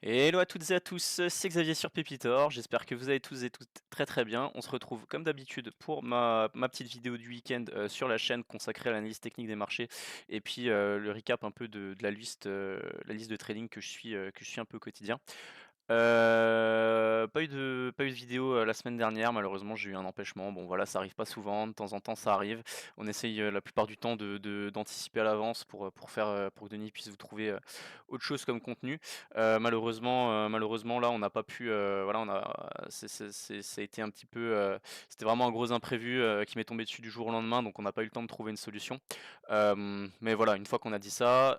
Hello à toutes et à tous, c'est Xavier sur Pépitor, j'espère que vous allez tous et toutes très très bien. On se retrouve comme d'habitude pour ma petite vidéo du week-end sur la chaîne consacrée à l'analyse technique des marchés et puis le recap un peu de la liste de trading que je suis un peu au quotidien. Pas eu de vidéo, la semaine dernière, malheureusement, j'ai eu un empêchement. Bon voilà, ça arrive pas souvent, de temps en temps ça arrive. On essaye, la plupart du temps d'anticiper à l'avance pour que Denis puisse vous trouver, autre chose comme contenu. Malheureusement là, on n'a pas pu, voilà, on a ça a été un petit peu, c'était vraiment un gros imprévu, qui m'est tombé dessus du jour au lendemain, donc on n'a pas eu le temps de trouver une solution. Mais voilà, une fois qu'on a dit ça,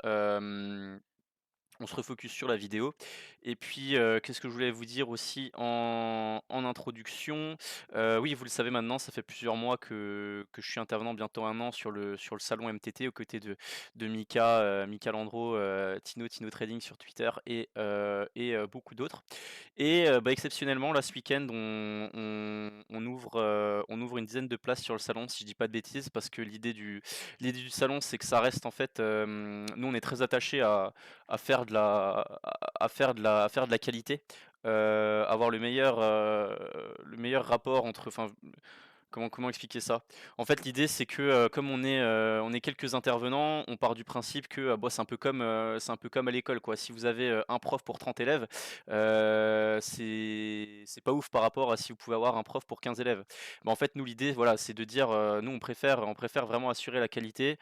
on se refocus sur la vidéo et puis, qu'est-ce que je voulais vous dire aussi en introduction? Oui, vous le savez maintenant, ça fait plusieurs mois que je suis intervenant, bientôt un an sur le salon MTT aux côtés de Mika, Mika Landreau, Tino Trading sur Twitter et beaucoup d'autres et exceptionnellement là ce week-end on ouvre une dizaine de places sur le salon si je dis pas de bêtises parce que l'idée du salon c'est que ça reste en fait, nous on est très attachés à faire de la à faire de la qualité, avoir le meilleur rapport entre comment expliquer ça? En fait, l'idée, c'est que, comme on est quelques intervenants, on part du principe que, bah, c'est un peu comme à l'école, quoi. Si vous avez, un prof pour 30 élèves, c'est pas ouf par rapport à si vous pouvez avoir un prof pour 15 élèves. Bah, en fait, nous, l'idée, voilà, c'est de dire, nous, on préfère vraiment assurer la qualité,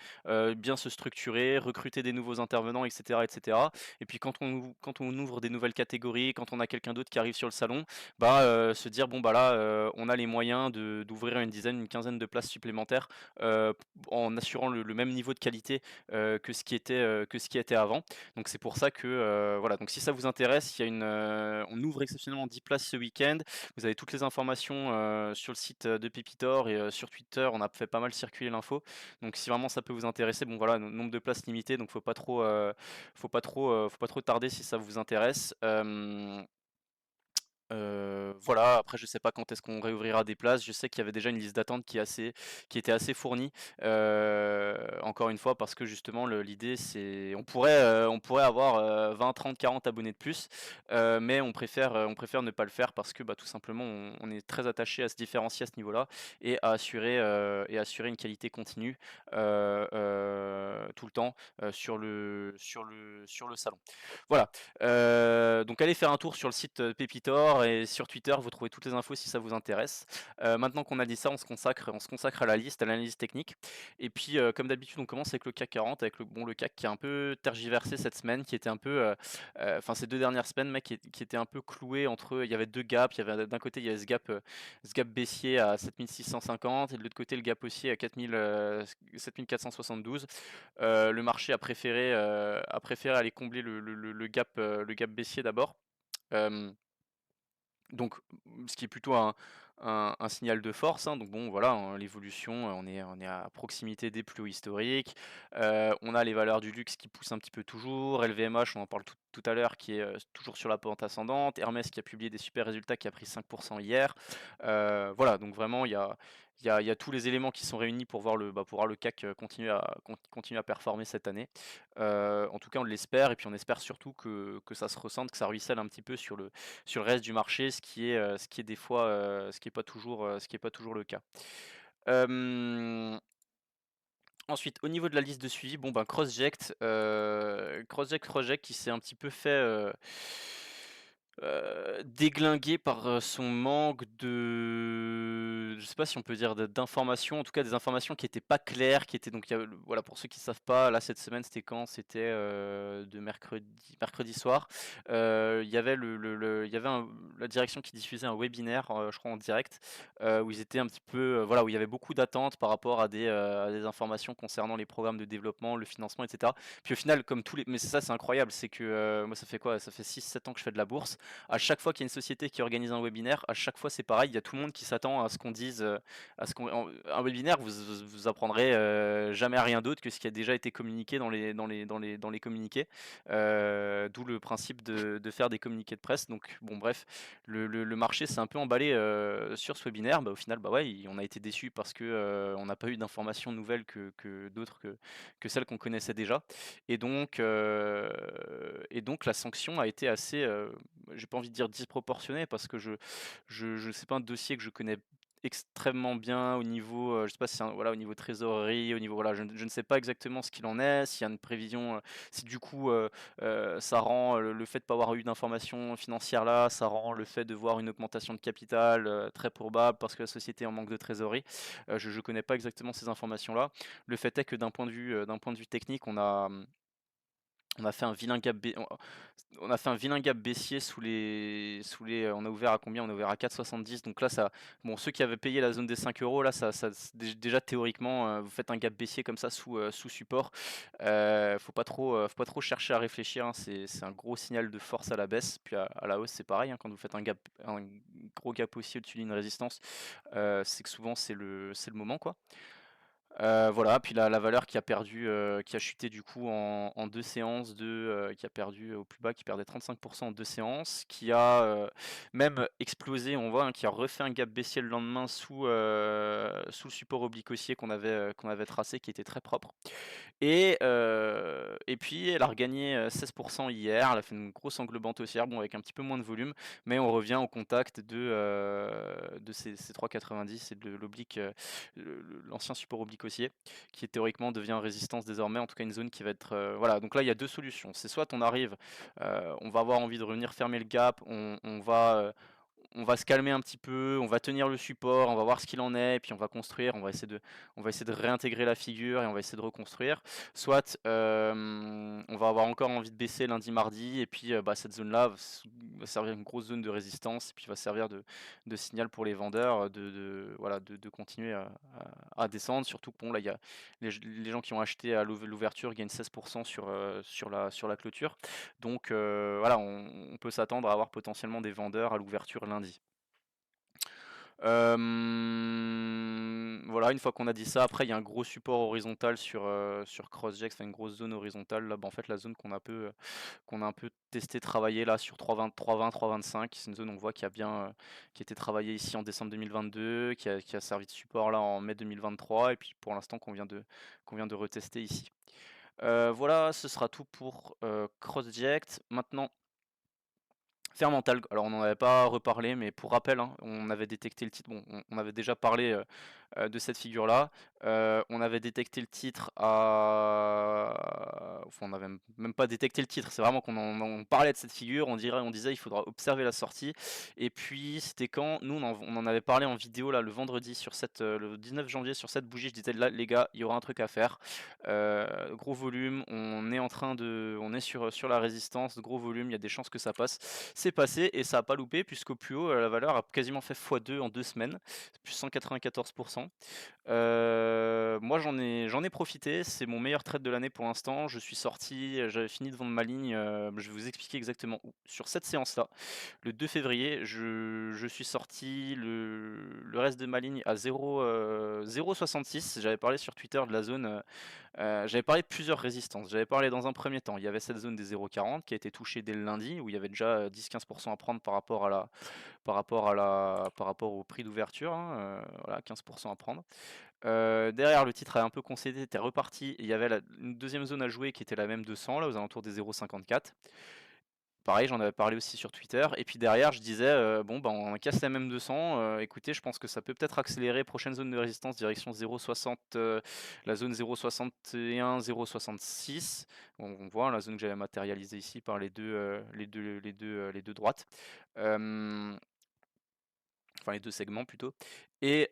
bien se structurer, recruter des nouveaux intervenants et cetera et cetera. Et puis quand on ouvre des nouvelles catégories, quand on a quelqu'un d'autre qui arrive sur le salon, bah, se dire: «Bon, bah, là, on a les moyens de d'ouvrir une dizaine, une quinzaine de places supplémentaires, en assurant le même niveau de qualité, que ce qui était avant». Donc c'est pour ça que, voilà, donc si ça vous intéresse, on ouvre exceptionnellement 10 places ce week-end. Vous avez toutes les informations, sur le site, de Pépitor et sur Twitter, on a fait pas mal circuler l'info. Donc si vraiment ça peut vous intéresser, bon voilà, nombre de places limité, donc faut pas trop tarder si ça vous intéresse. Voilà, après je sais pas quand est-ce qu'on réouvrira des places. Je sais qu'il y avait déjà une liste d'attente qui était assez fournie, encore une fois parce que justement l'idée c'est on pourrait avoir, 20, 30, 40 abonnés de plus, mais on préfère ne pas le faire parce que, bah, tout simplement on est très attaché à se différencier à ce niveau-là et assurer une qualité continue, tout le temps, sur le salon. Voilà. Donc allez faire un tour sur le site, Pépitor et sur Twitter, vous trouvez toutes les infos si ça vous intéresse. Maintenant qu'on a dit ça, on se consacre à la liste, à l'analyse technique et puis, comme d'habitude, on commence avec le CAC 40 avec le CAC qui a un peu tergiversé cette semaine, qui était un peu, enfin ces 2 dernières semaines, mec, qui était un peu cloué entre il y avait 2 gaps, il y avait d'un côté, il y avait ce gap baissier à 7 650 et de l'autre côté, le gap haussier à 7 472. Le marché a préféré aller combler le gap baissier d'abord. Euh, donc, ce qui est plutôt un signal de force, hein. Donc bon, voilà, hein, l'évolution, on est à proximité des plus hauts historiques. On a les valeurs du luxe qui poussent un petit peu toujours. LVMH, on en parle tout à l'heure, qui est toujours sur la pente ascendante. Hermès qui a publié des super résultats, qui a pris 5% hier. Voilà, donc vraiment, il y a tous les éléments qui sont réunis pour voir le CAC continuer à performer cette année. En tout cas, on l'espère, et puis on espère surtout que ça se ressente, que ça ruisselle un petit peu sur le reste du marché, ce qui est des fois, ce qui est pas toujours le cas. Hem, Ensuite, au niveau de la liste de suivi, bon ben CrossJect qui s'est un petit peu fait, déglinguer par, son manque de je sais pas si on peut dire d'informations, en tout cas des informations qui étaient pas claires, qui étaient donc il y a le voilà pour ceux qui savent pas, là cette semaine c'était quand? C'était, de mercredi soir. Il y avait il y avait la direction qui diffusait un webinaire, je crois en direct, où ils étaient un petit peu, voilà, où il y avait beaucoup d'attentes par rapport à des informations concernant les programmes de développement, le financement et cetera. Puis au final, comme tous les mais c'est ça, c'est incroyable, c'est que, moi ça fait quoi? Ça fait 6 7 ans que je fais de la bourse. à chaque fois qu'il y a une société qui organise un webinaire, à chaque fois c'est pareil, il y a tout le monde qui s'attend à ce qu'on dise, à ce qu'on un webinaire, vous apprendrez, jamais rien d'autre que ce qui a déjà été communiqué dans les communiqués. D'où le principe de faire des communiqués de presse. Donc bon bref, le marché s'est un peu emballé, sur ce webinaire. Bah, au final, bah, ouais, on a été déçus parce que, on n'a pas eu d'informations nouvelles que d'autres que celles qu'on connaissait déjà. Et donc la sanction a été assez, j'ai pas envie de dire disproportionnée parce que je c'est pas un dossier que je connais extrêmement bien au niveau, je sais pas si c'est voilà, au niveau trésorerie, au niveau voilà, je ne sais pas exactement ce qu'il en est, s'il y a une prévision, si du coup, ça rend, le fait de pas avoir eu d'informations financières là, ça rend le fait de voir une augmentation de capital, très probable parce que la société est en manque de trésorerie. Je connais pas exactement ces informations-là. Le fait est que d'un point de vue technique, on a fait un vilain gap on a fait un vilain gap baissier on a ouvert à combien? On a ouvert à 4,70, donc là ça bon, ceux qui avaient payé la zone des 5 € là, ça déjà théoriquement, vous faites un gap baissier comme ça sous support, faut pas trop chercher à réfléchir, hein, c'est un gros signal de force à la baisse, puis à la hausse c'est pareil, hein, quand vous faites un gros gap haussier au-dessus d'une résistance, c'est que souvent c'est le moment, quoi. Voilà, puis la valeur qui a perdu, qui a chuté du coup en 2 séances qui a perdu au plus bas, qui perdait 35 en 2 séances, qui a, même explosé, on voit, hein, qui a refait un gap baissier le lendemain sous le support oblique haussier qu'on avait tracé, qui était très propre. Et puis elle a regagné, 16 hier, elle a fait une grosse englobante haussière, bon avec un petit peu moins de volume, mais on revient au contact de ces 3,90 et de l'oblique, l'ancien support oblique haussier, qui théoriquement devient résistance désormais, en tout cas une zone qui va être, voilà, donc là il y a 2 solutions. C'est soit on arrive, on va avoir envie de revenir fermer le gap, on va se calmer un petit peu, on va tenir le support, on va voir ce qu'il en est, et puis on va construire, on va essayer de réintégrer la figure et on va essayer de reconstruire. Soit on va avoir encore envie de baisser lundi, mardi, et puis bah, cette zone-là va servir une grosse zone de résistance, et puis va servir de signal pour les vendeurs voilà, de continuer à descendre. Surtout que bon, là, il y a les gens qui ont acheté à l'ouverture gagnent 16% sur la clôture. Donc voilà, on peut s'attendre à avoir potentiellement des vendeurs à l'ouverture lundi. Voilà, une fois qu'on a dit ça, après il y a un gros support horizontal sur CrossJex, enfin une grosse zone horizontale. Là, bah, en fait, la zone qu'on a un peu testé, travaillé là sur 3,20, 3,20, 3,25. C'est une zone, on voit, qui a été travaillée ici en décembre 2022, qui a servi de support là en mai 2023, et puis pour l'instant qu'on vient de retester ici. Voilà, ce sera tout pour CrossJect. Maintenant, Fermental, alors on n'en avait pas reparlé, mais pour rappel, hein, on avait détecté le titre, bon, on avait déjà parlé de cette figure-là. On avait détecté le titre enfin, on n'avait même pas détecté le titre, c'est vraiment qu'on parlait de cette figure, on disait il faudra observer la sortie. Et puis c'était quand, nous on en avait parlé en vidéo là le vendredi le 19 janvier sur cette bougie, je disais là les gars, il y aura un truc à faire. Gros volume, on est sur la résistance, gros volume, il y a des chances que ça passe. C'est passé et ça a pas loupé puisqu'au plus haut, la valeur a quasiment fait x2 en 2 semaines, plus 194. Moi j'en ai profité, c'est mon meilleur trade de l'année pour l'instant. Je suis sorti, j'avais fini de vendre ma ligne, je vais vous expliquer exactement où. Sur cette séance-là, le 2 février, je suis sorti le reste de ma ligne à 0,66. J'avais parlé sur Twitter de la zone, j'avais parlé de plusieurs résistances. J'avais parlé dans un premier temps, il y avait cette zone des 0,40 qui a été touchée dès le lundi, où il y avait déjà 10-15% à prendre par rapport au prix d'ouverture, hein, voilà, 15% à prendre. Derrière, le titre a un peu concédé, était reparti, et il y avait une deuxième zone à jouer qui était la même de 100, là, aux alentours des 0,54. Pareil, j'en avais parlé aussi sur Twitter. Et puis derrière, je disais, bon, bah, on casse la même 200. Écoutez, je pense que ça peut peut-être accélérer. Prochaine zone de résistance, direction 0,60, la zone 0,61, 0,66. On voit, hein, la zone que j'avais matérialisée ici par les deux droites. Enfin les 2 segments plutôt. Et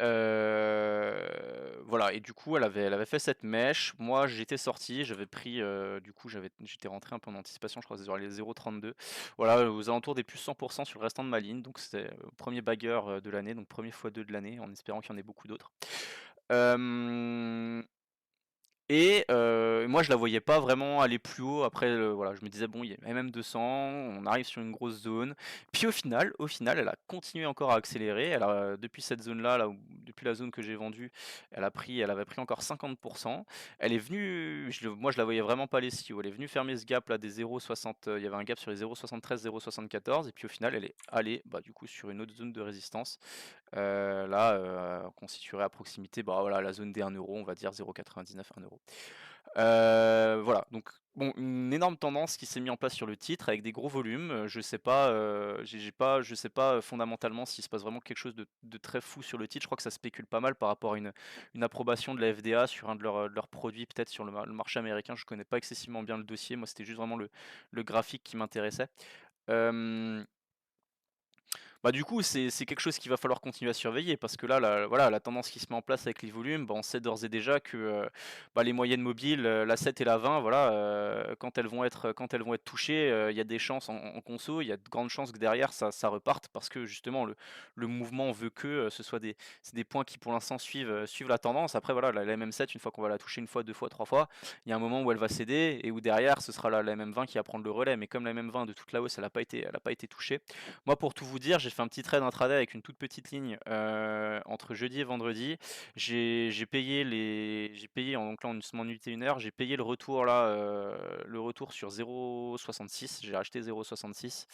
voilà, et du coup elle avait fait cette mèche. Moi j'étais sorti, j'avais pris, du coup j'étais rentré un peu en anticipation, je crois sur les 0,32. Voilà, aux alentours des plus 100% sur le restant de ma ligne, donc c'était, premier bagger, de l'année, donc premier x2 de l'année, en espérant qu'il y en ait beaucoup d'autres. Hem Et moi je la voyais pas vraiment aller plus haut après, voilà, je me disais: «Bon, il y a MM200, on arrive sur une grosse zone». Puis au final, elle a continué encore à accélérer. Elle a depuis cette zone-là, là où depuis la zone que j'ai vendue, elle avait pris encore 50. Elle est venue moi je la voyais vraiment pas aller si haut. Elle est venue fermer ce gap là des 0,60, il y avait un gap sur les 0,73, 0,74 et puis au final elle est allée, bah, du coup sur une autre zone de résistance. Là, constituerait à proximité, bah, voilà, la zone des 1 €, on va dire 0,99 1 €. Voilà, donc bon, une énorme tendance qui s'est mise en place sur le titre avec des gros volumes, je sais pas, je sais pas, fondamentalement s'il se passe vraiment quelque chose de très fou sur le titre. Je crois que ça spécule pas mal par rapport à une approbation de la FDA sur un de leurs produits, peut-être sur le marché américain. Je connais pas excessivement bien le dossier, moi c'était juste vraiment le graphique qui m'intéressait. Hem Bah, du coup, c'est quelque chose qu'il va falloir continuer à surveiller parce que là, la tendance qui se met en place avec les volumes, bah, on sait d'ores et déjà que, bah, les moyennes mobiles, la 7 et la 20, voilà, quand elles vont être touchées, il y a des chances en conso, il y a de grandes chances que derrière ça reparte parce que justement le mouvement veut que, ce soit c'est des points qui pour l'instant suivent la tendance. Après voilà, la MM7 une fois qu'on va la toucher une fois, 2 fois, 3 fois, il y a un moment où elle va céder et où derrière ce sera la MM20 qui va prendre le relais. Mais comme la MM20 de toute la hausse, elle a pas été touchée, moi, pour tout vous dire, j'ai fait un petit trade intraday avec une toute petite ligne entre jeudi et vendredi. J'ai payé donc là on se unité 1 heure, j'ai payé le retour là, le retour sur 0,66. J'ai acheté 0,66.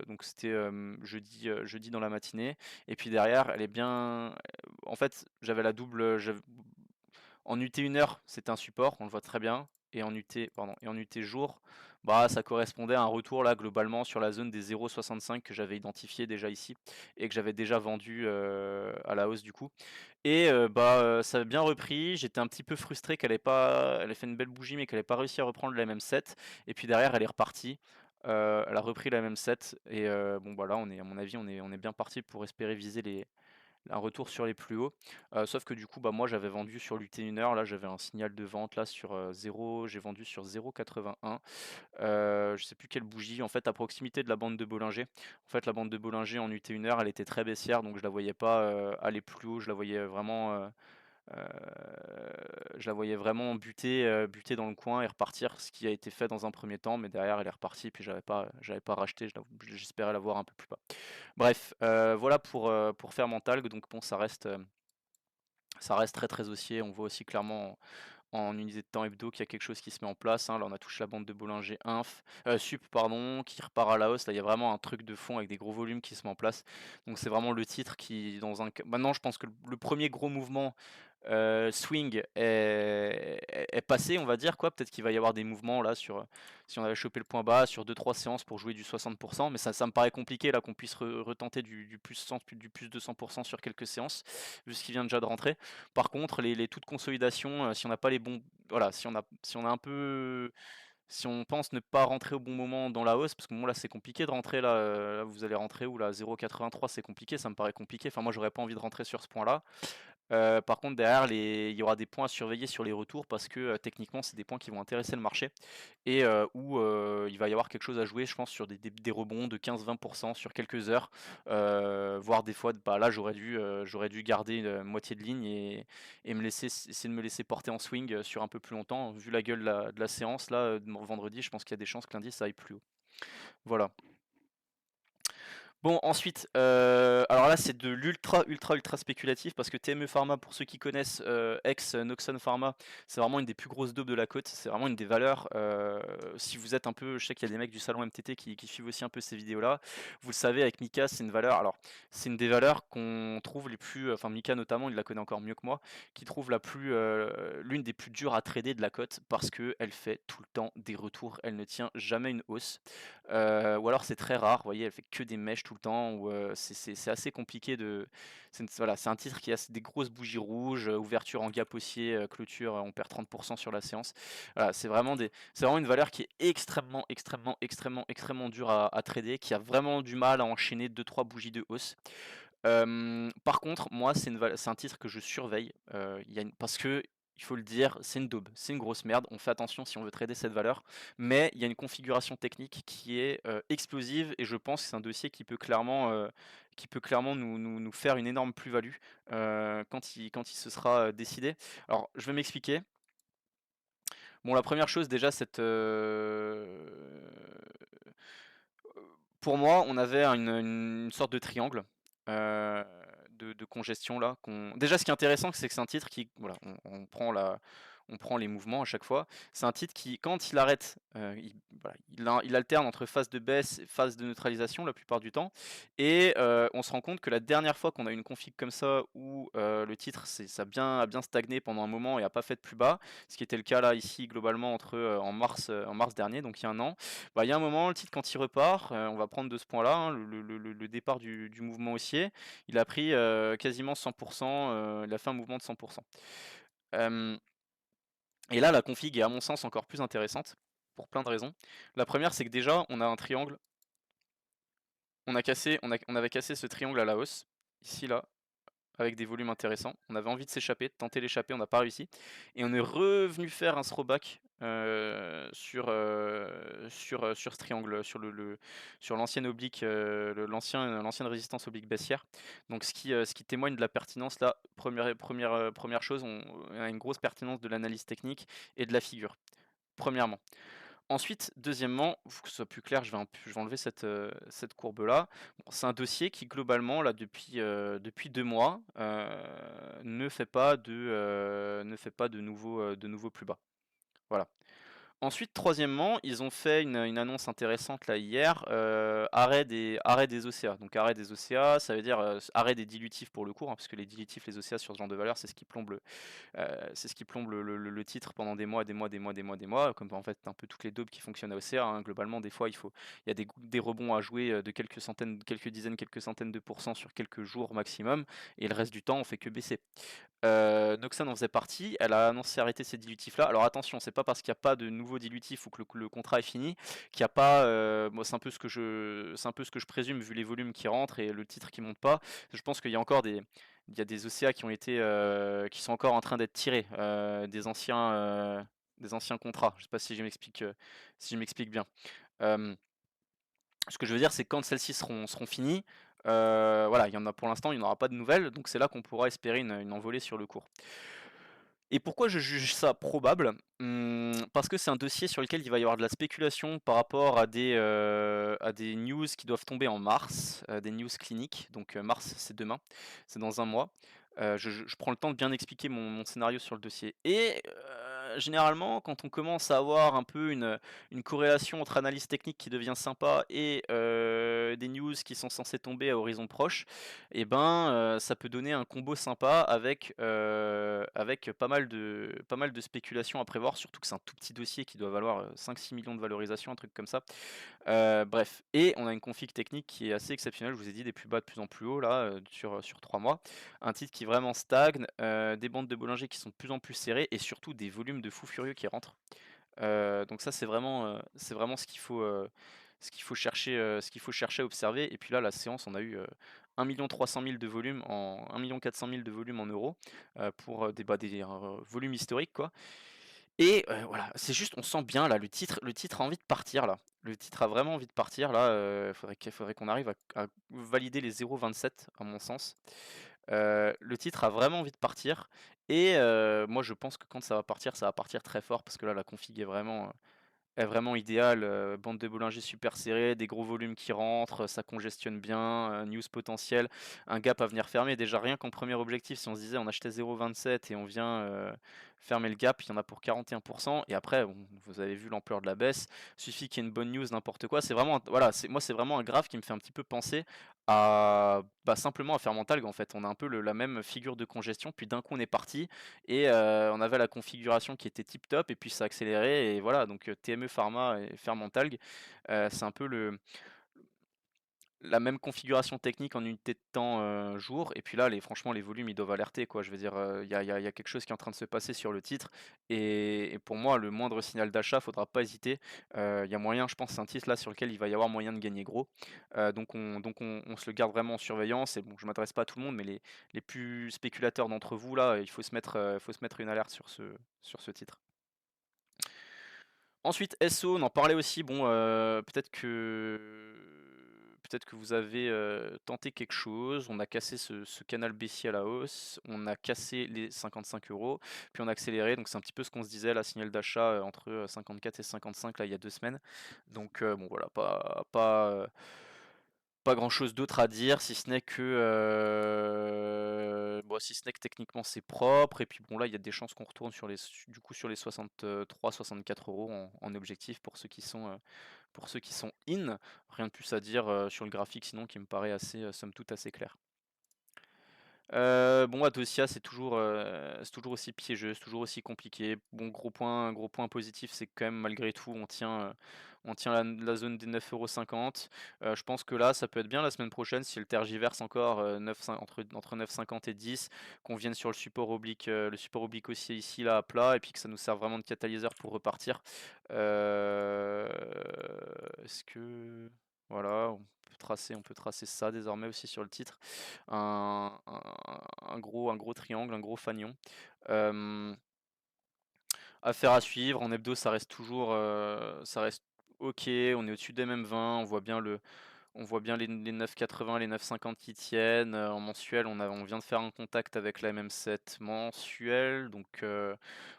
Donc c'était jeudi dans la matinée. Et puis derrière, elle est bien. En fait, j'avais la double. En UT 1 heure, c'était un support, on le voit très bien. Et en UT jour, bah, ça correspondait à un retour là globalement sur la zone des 0,65 que j'avais identifié déjà ici et que j'avais déjà vendu à la hausse du coup. Et bah, ça a bien repris. J'étais un petit peu frustré elle ait fait une belle bougie mais qu'elle ait pas réussi à reprendre la MM7 et puis derrière elle est repartie. Elle a repris la MM7 et bon bah là on est à mon avis on est bien parti pour espérer viser un retour sur les plus hauts. Sauf que du coup, bah, moi j'avais vendu sur l'UT1 heure, là j'avais un signal de vente là sur, 0 j'ai vendu sur 0,81. Je sais plus quelle bougie, en fait à proximité de la bande de Bollinger. En fait la bande de Bollinger en UT1 heure, elle était très baissière donc je la voyais pas, aller plus haut, je la voyais vraiment buter dans le coin et repartir, ce qui a été fait dans un premier temps, mais derrière elle est repartie, puis j'avais pas racheté, j'espérais la voir un peu plus bas. Bref, voilà pour faire Mentalg, donc bon, ça reste très très haussier. On voit aussi clairement en unité de temps hebdo qu'il y a quelque chose qui se met en place, hein. Là, on a touché la bande de Bollinger Sup, pardon, qui repart à la hausse. Là, il y a vraiment un truc de fond avec des gros volumes qui se met en place. Donc, c'est vraiment le titre qui, maintenant, je pense que le premier gros mouvement swing est passé, on va dire, quoi. Peut-être qu'il va y avoir des mouvements là si on avait chopé le point bas sur deux trois séances pour jouer du 60%, mais ça me paraît compliqué là qu'on puisse retenter du plus 100, du plus de 100% sur quelques séances, vu ce qui vient déjà de rentrer. Par contre, les taux de consolidation, si on n'a pas les bons, voilà, si on a un peu, si on pense ne pas rentrer au bon moment dans la hausse, parce que bon là c'est compliqué de rentrer là, là vous allez rentrer où là 0,83 c'est compliqué, ça me paraît compliqué. Enfin moi j'aurais pas envie de rentrer sur ce point-là. Par contre derrière il y aura des points à surveiller sur les retours parce que, techniquement c'est des points qui vont intéresser le marché et où, il va y avoir quelque chose à jouer je pense sur des rebonds de 15-20 sur quelques heures, voire des fois bah, là j'aurais dû garder une moitié de ligne et essayer de me laisser porter en swing, sur un peu plus longtemps. Vu la gueule de la séance là, de vendredi, je pense qu'il y a des chances que lundi ça aille plus haut. Voilà. Bon ensuite, alors là c'est de l'ultra, ultra, ultra spéculatif parce que TME Pharma, pour ceux qui connaissent, ex Noxon Pharma, c'est vraiment une des plus grosses daubes de la côte. C'est vraiment une des valeurs, si vous êtes un peu, je sais qu'il y a des mecs du salon MTT qui suivent aussi un peu ces vidéos-là. Vous le savez avec Mika, c'est une valeur, alors c'est une des valeurs qu'on trouve les plus, enfin Mika notamment, il la connaît encore mieux que moi, qui trouve l'une des plus dures à trader de la côte parce que elle fait tout le temps des retours, elle ne tient jamais une hausse. Ou alors c'est très rare, vous voyez, elle fait que des mèches tout le temps, ou c'est assez compliqué voilà, c'est un titre qui a des grosses bougies rouges, ouverture en gap haussier, clôture, on perd 30% sur la séance. Voilà, c'est vraiment une valeur qui est extrêmement, extrêmement, extrêmement, extrêmement dure à trader, qui a vraiment du mal à enchaîner deux trois bougies de hausse. Par contre, moi, c'est un titre que je surveille, parce que il faut le dire, c'est une daube, c'est une grosse merde. On fait attention si on veut trader cette valeur, mais il y a une configuration technique qui est explosive et je pense que c'est un dossier qui peut clairement nous faire une énorme plus-value quand il se sera décidé. Alors, je vais m'expliquer. Bon, la première chose déjà, pour moi, on avait une sorte de triangle, heu, de congestion là déjà ce qui est intéressant, c'est que c'est un titre qui voilà, on prend les mouvements à chaque fois. C'est un titre qui, quand il arrête, il voilà, il alterne entre phase de baisse et phase de neutralisation la plupart du temps et on se rend compte que la dernière fois qu'on a eu une config comme ça où, le titre ça a bien stagné pendant un moment et a pas fait de plus bas, ce qui était le cas là ici globalement en mars dernier, donc il y a un an. Bah, il y a un moment, le titre quand il repart, on va prendre de ce point-là, hein, le départ du mouvement haussier, il a pris, quasiment 100, il a fait un mouvement de 100. Hem Et là, la config est à mon sens encore plus intéressante, pour plein de raisons. La première, c'est que déjà, on a un triangle, on avait cassé ce triangle à la hausse, ici là, avec des volumes intéressants. On avait envie de s'échapper, de tenter l'échapper, on n'a pas réussi. Et on est revenu faire un throwback sur ce triangle, sur l'ancienne oblique, l'ancienne résistance oblique baissière. Donc ce qui témoigne de la pertinence là, première chose, on a une grosse pertinence de l'analyse technique et de la figure, premièrement. Ensuite, deuxièmement, pour que ce soit plus clair, je vais enlever cette courbe-là. Bon, c'est un dossier qui globalement, là, depuis 2 mois, ne fait pas de nouveaux plus bas. Voilà. Ensuite, troisièmement, ils ont fait une annonce intéressante là hier, arrêt des OCA. Donc arrêt des OCA, ça veut dire, arrêt des dilutifs pour le cours, hein, parce que les dilutifs, les OCA sur ce genre de valeur, c'est ce qui plombe le titre pendant des mois, des mois, des mois, des mois, des mois, comme en fait un peu toutes les daubes qui fonctionnent à OCR, hein. Globalement, des fois, il y a des rebonds à jouer de quelques centaines, quelques dizaines, quelques centaines de pourcents sur quelques jours maximum, et le reste du temps, on fait que baisser. Noxan en faisait partie, elle a annoncé arrêter ces dilutifs-là. Alors attention, c'est pas parce qu'il n'y a pas de nouveaux dilutifs ou que le contrat est fini qu'il n'y a pas. Moi, c'est un peu ce que je présume vu les volumes qui rentrent et le titre qui monte pas. Je pense qu'il y a encore il y a des OCA qui ont été, qui sont encore en train d'être tirés, des anciens contrats. Je sais pas si je m'explique bien. Euh, Ce que je veux dire, c'est que quand celles-ci seront finies, voilà, il y en a pour l'instant, il n'y en aura pas de nouvelles, donc c'est là qu'on pourra espérer une envolée sur le cours. Et pourquoi je juge ça probable? Parce que c'est un dossier sur lequel il va y avoir de la spéculation par rapport à des news qui doivent tomber en mars, des news cliniques. Donc mars, c'est demain, c'est dans un mois. Je prends le temps de bien expliquer mon scénario sur le dossier. Et généralement, quand on commence à avoir un peu une corrélation entre analyse technique qui devient sympa et des news qui sont censées tomber à horizon proche, et ben, ça peut donner un combo sympa avec pas mal de spéculations à prévoir, surtout que c'est un tout petit dossier qui doit valoir, 5-6 millions de valorisation, un truc comme ça. Bref, et on a une config technique qui est assez exceptionnelle, je vous ai dit des plus bas de plus en plus haut là, sur 3 mois. Un titre qui vraiment stagne, des bandes de Bollinger qui sont de plus en plus serrées et surtout des volumes de fous furieux qui rentrent. Donc ça c'est vraiment ce qu'il faut chercher à observer. Et puis là, la séance, on a eu 1 300 000 de volume, 1 400 000 de volume en euros, pour des volumes historiques, quoi. Et voilà, c'est juste, on sent bien là, le titre a envie de partir là. Le titre a vraiment envie de partir là, faudrait qu'on arrive à valider les 0,27 à mon sens. Le titre a vraiment envie de partir et moi je pense que quand ça va partir très fort parce que là la config est vraiment idéale, bande de Bollinger super serrée, des gros volumes qui rentrent, ça congestionne bien, news potentiel, un gap à venir fermer. Déjà rien qu'en premier objectif, si on se disait on achetait 0,27 et on vient, fermer le gap, il y en a pour 41 et après bon, vous avez vu l'ampleur de la baisse, suffit qu'il y ait une bonne news, n'importe quoi. C'est vraiment voilà, c'est vraiment un graphe qui me fait un petit peu penser à, bah, simplement à Fermentalg en fait. On a un peu la même figure de congestion, puis d'un coup on est parti et on avait la configuration qui était tip top et puis ça a accéléré et voilà donc TME Pharma et Fermentalg, c'est un peu le la même configuration technique en unité de temps, jour et puis là franchement les volumes ils doivent alerter quoi. Je veux dire, il y a quelque chose qui est en train de se passer sur le titre et pour moi le moindre signal d'achat, faudra pas hésiter. Il y a moyen, je pense c'est un titre là sur lequel il va y avoir moyen de gagner gros. Donc on se le garde vraiment en surveillance et bon je m'adresse pas à tout le monde mais les plus spéculateurs d'entre vous là, faut se mettre une alerte sur ce titre. Ensuite, SO, on en parlait aussi. Bon, peut-être que vous avez tenté quelque chose. On a cassé ce canal baissier à la hausse, on a cassé les 55 euros, puis on a accéléré. Donc c'est un petit peu ce qu'on se disait, la signal d'achat entre 54 et 55 là il y a 2 semaines. Donc bon voilà, pas grand chose d'autre à dire, si ce n'est que bon, si ce n'est que techniquement c'est propre, et puis bon là il y a des chances qu'on retourne du coup sur les 63-64 euros en objectif pour ceux qui sont in. Rien de plus à dire sur le graphique sinon, qui me paraît assez somme toute assez clair. Bon, Adosia, c'est toujours aussi piégeux, c'est toujours aussi compliqué. Bon, gros point positif, c'est que quand même malgré tout, on tient la zone des 9,50 €. Je pense que là, ça peut être bien la semaine prochaine si elle tergiverse encore entre 9,50 et 10, qu'on vienne sur le support oblique haussier ici, là, à plat, et puis que ça nous serve vraiment de catalyseur pour repartir. Euh, Est-ce que... Voilà, on peut tracer ça désormais aussi sur le titre. Un gros triangle, un gros fanion. Euh, Affaire à suivre. En hebdo, ça reste ok. On est au-dessus des mêmes 20. On voit bien les 9,80, les 9,50 qui tiennent. En mensuel, on vient de faire un contact avec la MM7 mensuel. Donc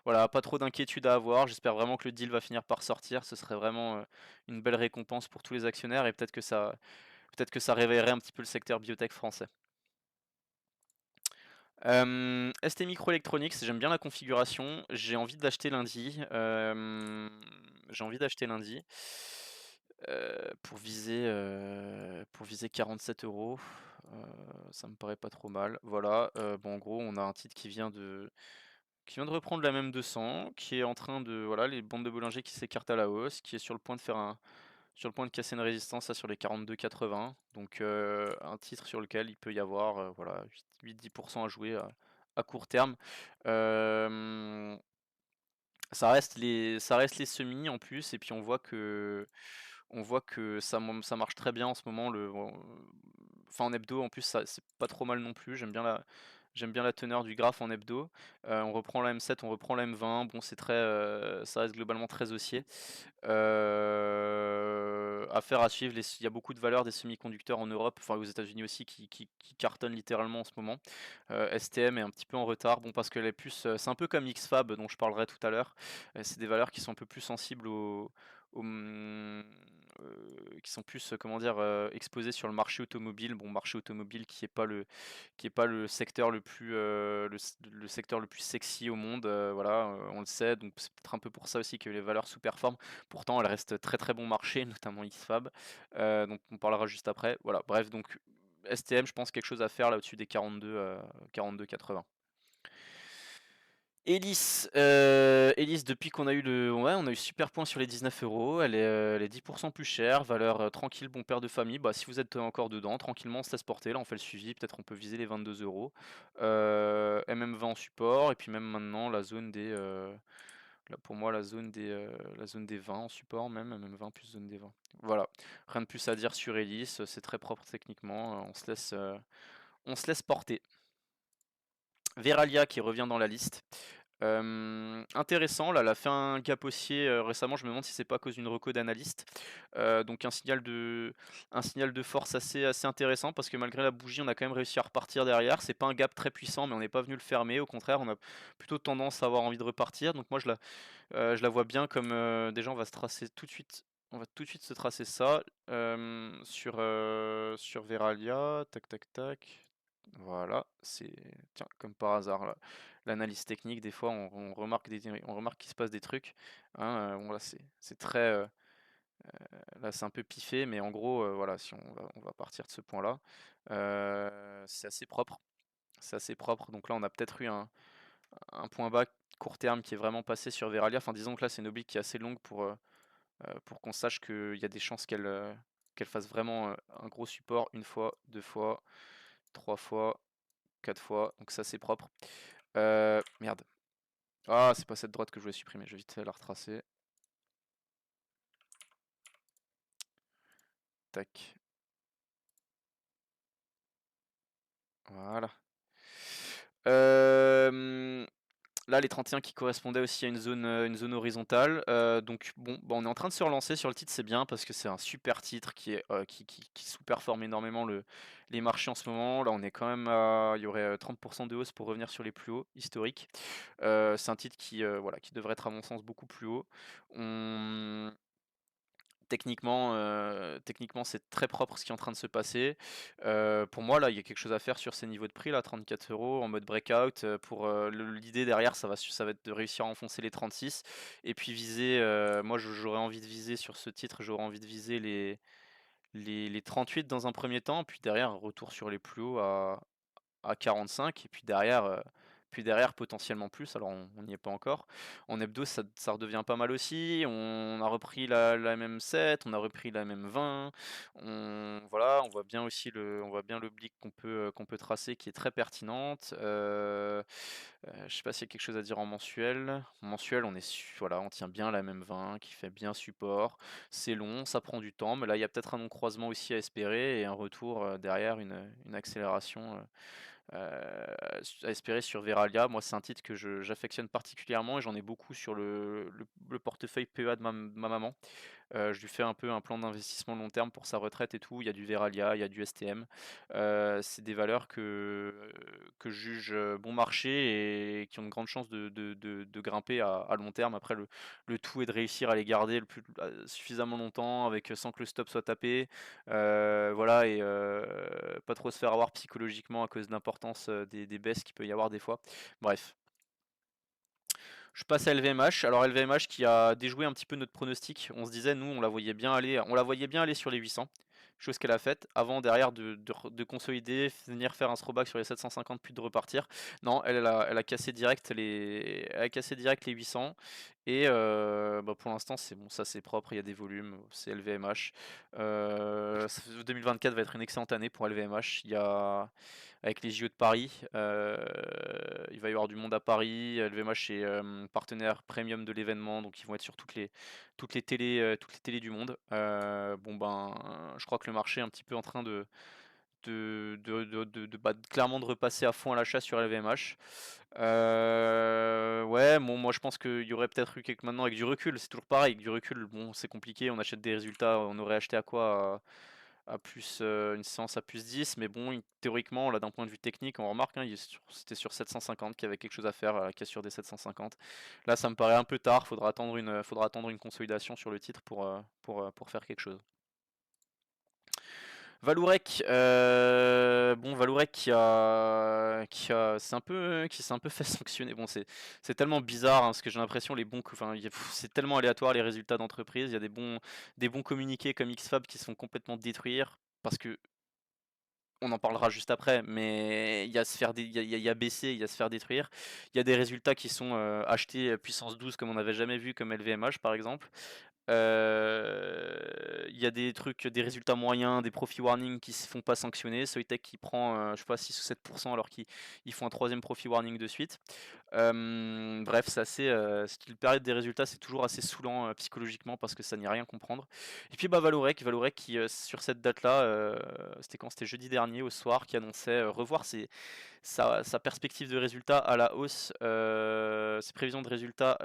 voilà, pas trop d'inquiétude à avoir. J'espère vraiment que le deal va finir par sortir. Ce serait vraiment une belle récompense pour tous les actionnaires, et peut-être que ça réveillerait un petit peu le secteur biotech français. ST Microelectronics, j'aime bien la configuration. J'ai envie d'acheter lundi. J'ai envie d'acheter lundi pour viser 47 euros. Ça me paraît pas trop mal. Voilà. Bon, en gros, on a un titre qui vient de reprendre la même 200, qui est en train de, voilà, les bandes de Bollinger qui s'écartent à la hausse, qui est sur le point de sur le point de casser une résistance là, sur les 42,80. Donc un titre sur lequel il peut y avoir voilà, 8-10% à jouer à court terme. Euh, ça reste les semis en plus, et puis on voit que ça marche très bien en ce moment. Enfin, en hebdo en plus, c'est pas trop mal non plus. J'aime bien la teneur du graphe en hebdo. On reprend la M7, on reprend la M20. Bon, ça reste globalement très haussier. Affaire à suivre. Il y a beaucoup de valeurs des semi-conducteurs en Europe, enfin aux États-Unis aussi, qui cartonnent littéralement en ce moment. STM est un petit peu en retard, bon, parce qu'elle est plus, c'est un peu comme XFAB dont je parlerai tout à l'heure. C'est des valeurs qui sont un peu plus sensibles qui sont plus, comment dire, exposées sur le marché automobile. Bon, marché automobile qui est pas le secteur le secteur le plus sexy au monde, voilà, on le sait. Donc c'est peut-être un peu pour ça aussi que les valeurs sous-performent. Pourtant, elles restent très très bon marché, notamment XFAB. Donc on parlera juste après. Voilà, bref, donc STM, je pense quelque chose à faire là au-dessus des 42,80. Elis, depuis qu'on a eu ouais, on a eu super point sur les 19 euros, elle est 10% plus chère, valeur tranquille, bon père de famille. Bah, si vous êtes encore dedans, tranquillement, on se laisse porter. Là, on fait le suivi, peut-être on peut viser les 22 euros. MM20 en support, et puis même maintenant, là, pour moi, la zone des 20 en support, même MM20 plus zone des 20. Voilà, rien de plus à dire sur Elis, c'est très propre techniquement, on se laisse porter. Veralia qui revient dans la liste. Intéressant, là, elle a fait un gap haussier récemment, je me demande si c'est pas à cause d'une reco d'analyste. Donc un signal de force assez intéressant, parce que malgré la bougie, on a quand même réussi à repartir derrière. C'est pas un gap très puissant, mais on n'est pas venu le fermer. Au contraire, on a plutôt tendance à avoir envie de repartir. Donc moi, je la vois bien comme déjà, on va se tracer tout de suite. On va tout de suite se tracer ça sur Veralia. Tac, tac, tac. Voilà, tiens, comme par hasard, là, l'analyse technique, des fois on remarque qu'il se passe des trucs, hein. Bon, là c'est très, là c'est un peu piffé, mais en gros, voilà, si on va partir de ce point-là, c'est assez propre, c'est assez propre. Donc là on a peut-être eu un point bas court terme qui est vraiment passé sur Veralia. Enfin, disons que là c'est une oblique qui est assez longue pour qu'on sache qu'il y a des chances qu'elle fasse vraiment un gros support une fois, deux fois, trois fois, quatre fois. Donc ça c'est propre. Merde. Ah, c'est pas cette droite que je voulais supprimer. Je vais vite la retracer. Tac. Voilà. Là, les 31 qui correspondaient aussi à une zone horizontale. Donc bon, bah, on est en train de se relancer sur le titre, c'est bien parce que c'est un super titre qui sous-performe énormément les marchés en ce moment. Là, on est quand même il y aurait 30% de hausse pour revenir sur les plus hauts historiques. C'est un titre voilà, qui devrait être à mon sens beaucoup plus haut. On, techniquement, c'est très propre ce qui est en train de se passer. Pour moi, là, il y a quelque chose à faire sur ces niveaux de prix, là, 34 € en mode breakout. L'idée derrière, ça va être de réussir à enfoncer les 36 et puis viser. Moi, j'aurais envie de viser sur ce titre, j'aurais envie de viser les 38 dans un premier temps, puis derrière, un retour sur les plus hauts à 45 et puis derrière potentiellement plus, alors on n'y est pas encore. En hebdo ça redevient pas mal aussi, on a repris la MM7, on a repris la MM20, voilà, on voit bien l'oblique qu'on peut tracer qui est très pertinente. Je sais pas s'il y a quelque chose à dire en mensuel. En mensuel, voilà, on tient bien la MM20 qui fait bien support. C'est long, ça prend du temps, mais là il y a peut-être un non-croisement aussi à espérer et un retour derrière, une accélération à espérer sur Veralia. Moi, c'est un titre que j'affectionne particulièrement et j'en ai beaucoup sur le portefeuille PEA de ma maman. Je lui fais un peu un plan d'investissement long terme pour sa retraite et tout. Il y a du Veralia, il y a du STM. C'est des valeurs que je juge bon marché et qui ont de grandes chances de grimper à long terme. Après, le tout est de réussir à les garder suffisamment longtemps sans que le stop soit tapé. Voilà, et pas trop se faire avoir psychologiquement à cause de l'importance des baisses qu'il peut y avoir des fois. Bref. Je passe à LVMH. Alors LVMH qui a déjoué un petit peu notre pronostic. On se disait, nous, on la voyait bien aller sur les 800. Chose qu'elle a faite avant, derrière, de consolider, venir faire un throwback sur les 750 puis de repartir. Non, elle a cassé direct elle a cassé direct les 800. Et bah, pour l'instant, c'est bon, ça c'est propre, il y a des volumes, c'est LVMH. 2024 va être une excellente année pour LVMH. Avec les JO de Paris, il va y avoir du monde à Paris. LVMH est partenaire premium de l'événement, donc ils vont être sur toutes les télés du monde. Bon ben, je crois que le marché est un petit peu en train clairement de repasser à fond à l'achat sur LVMH. Ouais, bon, moi je pense qu'il y aurait peut-être eu maintenant avec du recul, c'est toujours pareil, avec du recul, bon, c'est compliqué, on achète des résultats, on aurait acheté à quoi? À plus une séance à plus 10, mais bon, théoriquement, là d'un point de vue technique, on remarque, hein, c'était sur 750 qu'il y avait quelque chose à faire, la cassure des 750. Là, ça me paraît un peu tard, faudra attendre une consolidation sur le titre pour faire quelque chose. Valourec, bon Valourec qui s'est un peu fait sanctionner. Bon c'est tellement bizarre hein, parce que j'ai l'impression c'est tellement aléatoire les résultats d'entreprise. Il y a des bons communiqués comme XFAB qui se font complètement détruire parce que on en parlera juste après, mais il y a se faire il y a baisser, il y a se faire détruire. Il y a des résultats qui sont achetés puissance 12 comme on n'avait jamais vu comme LVMH par exemple. Il y a des résultats moyens, des profit warning qui se font pas sanctionner. Soitec qui prend, je sais pas, 6 ou 7% alors qu'ils font un troisième profit warning de suite. Bref, ce qui période des résultats, c'est toujours assez saoulant psychologiquement parce que ça n'y a rien comprendre. Et puis bah Valorec qui sur cette date-là, c'était quand? C'était jeudi dernier au soir, qui annonçait revoir sa perspective de résultats à la hausse, ses prévisions de résultats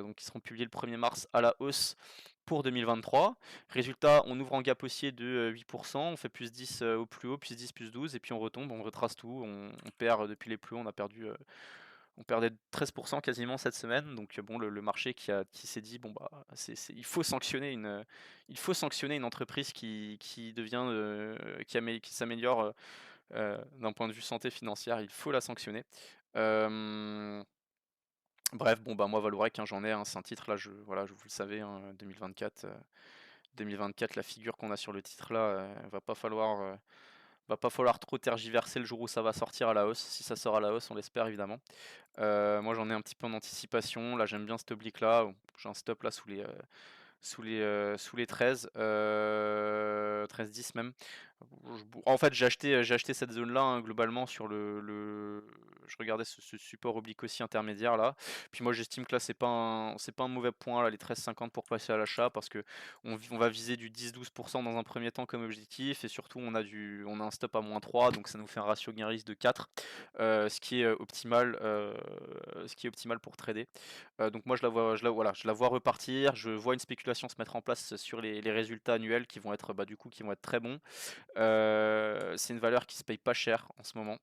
donc qui seront publiées le 1er mars à la hausse pour 2023. Résultat, on ouvre en gap haussier de 8%, on fait plus 10 au plus haut, plus 10, plus 12, et puis on retombe, on retrace tout, on perd depuis les plus hauts, on perdait 13% quasiment cette semaine. Donc bon, le marché qui s'est dit, bon bah, il faut sanctionner une entreprise qui devient, qui s'améliore d'un point de vue santé financière, il faut la sanctionner. Bref, bon bah moi Vallourec, hein, j'en ai, hein, c'est un titre là, voilà, vous le savez, hein, 2024, la figure qu'on a sur le titre là, va pas falloir trop tergiverser le jour où ça va sortir à la hausse. Si ça sort à la hausse, on l'espère évidemment. Moi j'en ai un petit peu en anticipation, là j'aime bien cet oblique là, j'ai un stop là sous les 13, 13-10 même. En fait, j'ai acheté cette zone-là, hein, globalement sur je regardais ce support oblique aussi intermédiaire là. Puis moi, j'estime que là, c'est pas un mauvais point là, les 13,50 pour passer à l'achat parce que on va viser du 10-12% dans un premier temps comme objectif et surtout on a un stop à -3 donc ça nous fait un ratio gain-risque de 4, ce qui est optimal pour trader. Donc moi, voilà, je la vois repartir. Je vois une spéculation se mettre en place sur les résultats annuels qui vont être, bah, du coup, qui vont être très bons. C'est une valeur qui se paye pas cher en ce moment.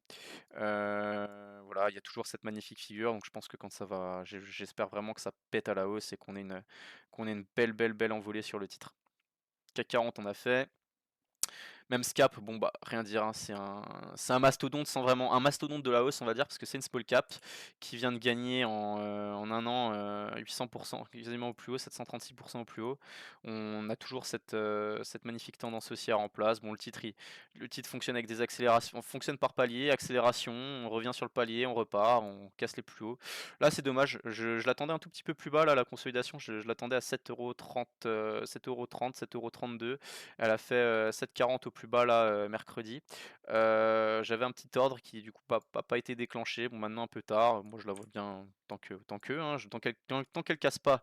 Voilà, il y a toujours cette magnifique figure, donc je pense que quand ça va, j'espère vraiment que ça pète à la hausse et qu'on ait une belle envolée sur le titre. CAC 40, on a fait. Même Scap, bon bah rien dire, hein, c'est un mastodonte sans vraiment un mastodonte de la hausse on va dire parce que c'est une small cap qui vient de gagner en un an 800%, quasiment au plus haut, 736% au plus haut. On a toujours cette magnifique tendance haussière en place. Bon le titre fonctionne avec des accélérations, fonctionne par palier, accélération, on revient sur le palier, on repart, on casse les plus hauts. Là c'est dommage, je l'attendais un tout petit peu plus bas là la consolidation, je l'attendais à 7,30€, 7,30€, 7,32€. Elle a fait 7,40 au plus bas là mercredi. J'avais un petit ordre qui du coup pas été déclenché. Bon maintenant un peu tard. Moi je la vois bien tant que hein, tant qu'elle casse pas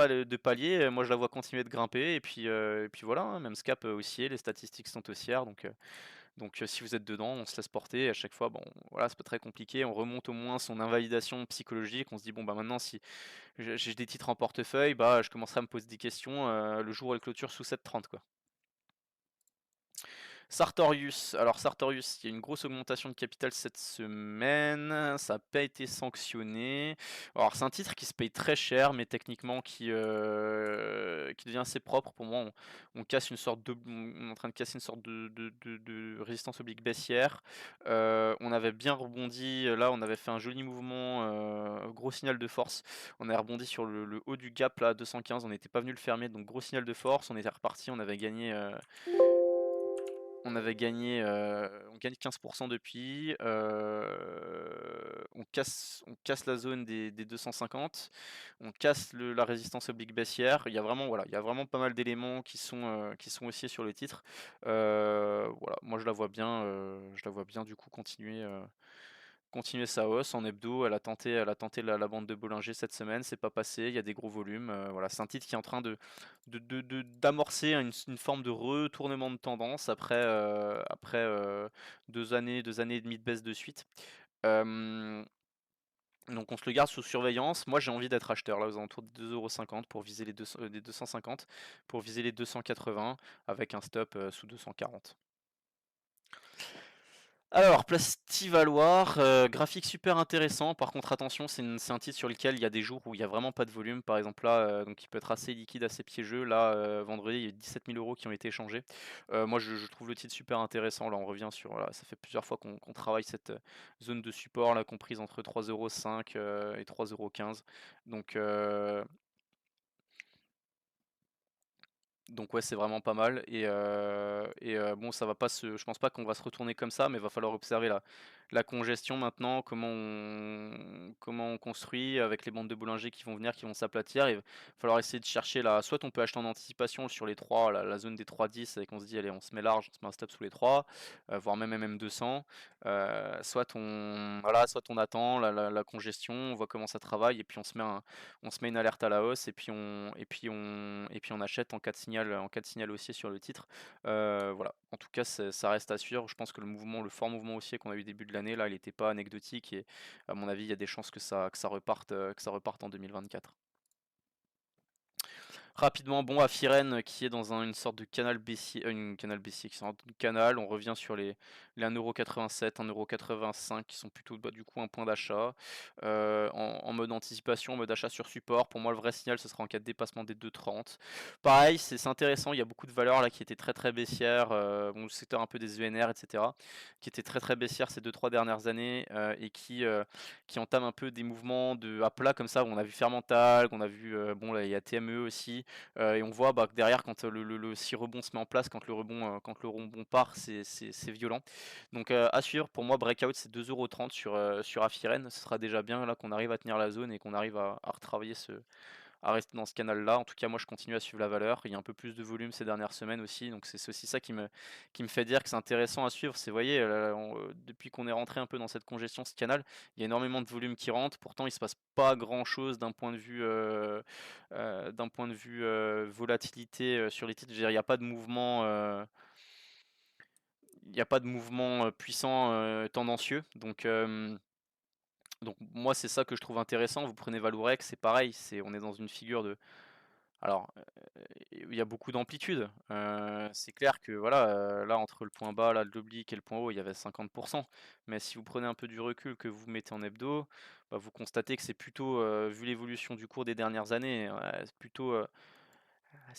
de palier, moi je la vois continuer de grimper et puis voilà, hein, même Scap haussier, les statistiques sont haussières donc si vous êtes dedans, on se laisse porter à chaque fois. Bon voilà, c'est pas très compliqué. On remonte au moins son invalidation psychologique. On se dit bon bah maintenant si j'ai des titres en portefeuille, bah je commencerai à me poser des questions le jour où elle clôture sous 7,30 quoi. Sartorius, alors Sartorius, il y a une grosse augmentation de capital cette semaine, ça n'a pas été sanctionné. Alors c'est un titre qui se paye très cher, mais techniquement qui devient assez propre. Pour moi, on casse une sorte on est en train de casser une sorte de résistance oblique baissière. On avait bien rebondi, là on avait fait un joli mouvement, gros signal de force. On a rebondi sur le haut du gap là, 215, on n'était pas venu le fermer, donc gros signal de force, on était reparti, on gagne 15% depuis. On casse la zone des 250. On casse la résistance oblique baissière. Il y a vraiment, voilà, il y a vraiment pas mal d'éléments qui sont haussiers sur le titre. Voilà, moi je la vois bien du coup continuer sa hausse en hebdo. Elle a tenté la bande de Bollinger cette semaine, c'est pas passé, il y a des gros volumes. Voilà, c'est un titre qui est en train d'amorcer une forme de retournement de tendance après 2 années et demie de baisse de suite. Euh, donc on se le garde sous surveillance. Moi j'ai envie d'être acheteur là aux alentours de 2,50€ pour viser les 250, pour viser les 280 avec un stop sous 240. Alors, Plastivaloir, graphique super intéressant. Par contre, attention, c'est un titre sur lequel il y a des jours où il y a vraiment pas de volume. Par exemple, là, donc il peut être assez liquide, assez piégeux. Là, vendredi, il y a 17 000 € qui ont été échangés. Moi, je trouve le titre super intéressant. Là, on revient sur. Voilà, ça fait plusieurs fois qu'on travaille cette zone de support, là, comprise entre 3,05 € et 3,15 €. Donc, donc ouais, c'est vraiment pas mal bon, ça va pas se je pense pas qu'on va se retourner comme ça, mais il va falloir observer la congestion maintenant, comment on construit avec les bandes de Bollinger qui vont venir, qui vont s'aplatir. Il va falloir essayer de chercher là, soit on peut acheter en anticipation sur les 3, la zone des 3,10 et qu'on se dit: «Allez, on se met large, on se met un stop sous les 3, voire même MM200. Soit on attend la congestion, on voit comment ça travaille et puis on se met une alerte à la hausse et puis on achète en cas de signal haussier sur le titre. Voilà. En tout cas, ça reste à suivre. Je pense que le fort mouvement haussier qu'on a eu début de l'année, là, il n'était pas anecdotique et à mon avis, il y a des chances que ça reparte en 2024. Rapidement, bon, à Firen qui est dans une sorte de canal baissier, canal baissier, qui sont un canal, on revient sur les 1,87€, 1,85€ qui sont plutôt bah, du coup un point d'achat. En mode anticipation, en mode achat sur support, pour moi le vrai signal ce sera en cas de dépassement des 2,30. Pareil, c'est intéressant, il y a beaucoup de valeurs là qui étaient très baissières, bon, le secteur un peu des ENR, etc., qui étaient très baissières ces 2-3 dernières années et qui entament un peu des mouvements à plat comme ça, où on a vu Fermental, qu'on a vu, bon là il y a TME aussi, et on voit bah, que derrière, quand si rebond se met en place, quand le rebond part, c'est violent. Donc à suivre, pour moi, breakout c'est 2,30€ sur Afiren. Ce sera déjà bien là qu'on arrive à tenir la zone et qu'on arrive à retravailler à rester dans ce canal-là. En tout cas, moi, je continue à suivre la valeur. Il y a un peu plus de volume ces dernières semaines aussi, donc c'est aussi ça qui me fait dire que c'est intéressant à suivre. C'est, vous voyez, depuis qu'on est rentré un peu dans cette congestion, ce canal, il y a énormément de volume qui rentre. Pourtant, il se passe pas grand-chose d'un point de vue volatilité sur les titres. Je veux dire, il n'y a pas de mouvement. Il n'y a pas de mouvement puissant tendancieux. Donc moi c'est ça que je trouve intéressant. Vous prenez Valourec, c'est pareil, on est dans une figure de. Alors il y a beaucoup d'amplitude. C'est clair que voilà, là entre le point bas, là, de l'oblique et le point haut, il y avait 50%. Mais si vous prenez un peu du recul que vous mettez en hebdo, bah, vous constatez que c'est plutôt, vu l'évolution du cours des dernières années, ouais, c'est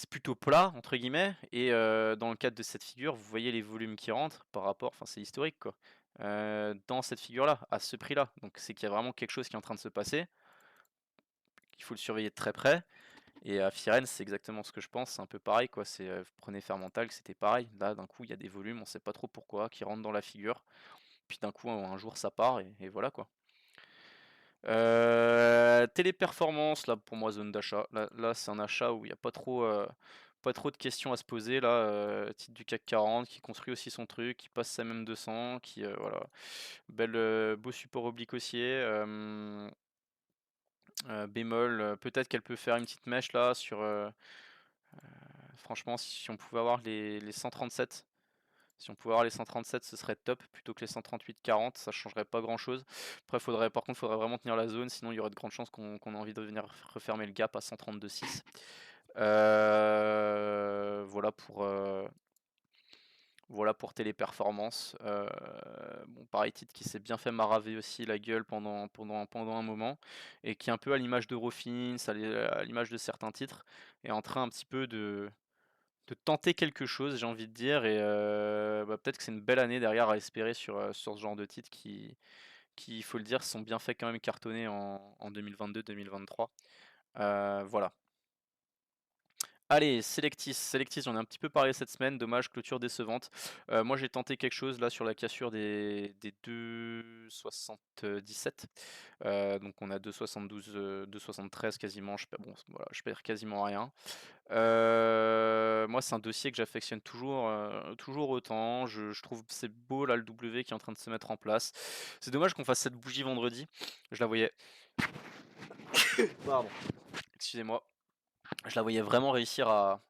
plutôt plat entre guillemets. Et dans le cadre de cette figure, vous voyez les volumes qui rentrent par rapport, enfin c'est historique quoi. Dans cette figure-là, à ce prix-là. Donc c'est qu'il y a vraiment quelque chose qui est en train de se passer, qu'il faut le surveiller de très près. Et à Firenze, c'est exactement ce que je pense, c'est un peu pareil quoi. Vous prenez Fermental, c'était pareil. Là, d'un coup, il y a des volumes, on sait pas trop pourquoi, qui rentrent dans la figure. Puis d'un coup, un jour, ça part et voilà quoi. Téléperformance, là pour moi zone d'achat. Là, c'est un achat où il n'y a pas trop de questions à se poser. Là, titre du CAC 40 qui construit aussi son truc, qui passe sa même 200, voilà, beau support oblique haussier. Bémol, peut-être qu'elle peut faire une petite mèche là sur. Franchement, si on pouvait avoir les 137. Si on pouvait avoir les 137, ce serait top plutôt que les 138-40, ça changerait pas grand chose. Après, par contre, faudrait vraiment tenir la zone, sinon il y aurait de grandes chances qu'on ait envie de venir refermer le gap à 132,6. Voilà pour Téléperformance. Bon, pareil, titre qui s'est bien fait maraver aussi la gueule pendant un moment, et qui est un peu à l'image d'Eurofins, à l'image de certains titres, est en train un petit peu de tenter quelque chose, j'ai envie de dire, et bah, peut-être que c'est une belle année derrière à espérer sur ce genre de titres qui, il faut le dire, sont bien fait quand même cartonner en 2022-2023. Voilà. Allez, Selectis, j'en ai un petit peu parlé cette semaine, dommage, clôture décevante. Moi j'ai tenté quelque chose là sur la cassure des 2,77. Donc on a 2,72, 2,73 quasiment, bon, voilà, je perds quasiment rien. Moi c'est un dossier que j'affectionne toujours autant, je trouve c'est beau là le W qui est en train de se mettre en place. C'est dommage qu'on fasse cette bougie vendredi, je la voyais, pardon, excusez-moi, je la voyais vraiment réussir à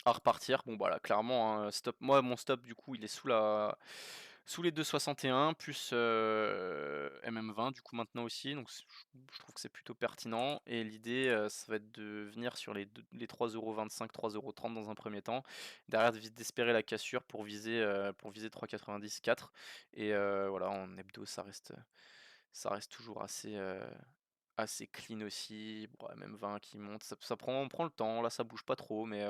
repartir. Bon bah là clairement hein, stop. Moi mon stop du coup il est sous les 2,61 plus MM20 du coup maintenant aussi. Donc je trouve que c'est plutôt pertinent. Et l'idée ça va être de venir sur les 3,25€, 3,30€ dans un premier temps. Derrière d'espérer la cassure pour viser 3,90, 4. Et voilà, en hebdo ça reste toujours assez clean aussi. Bon, ouais, même 20 qui monte, on prend le temps, là ça bouge pas trop, mais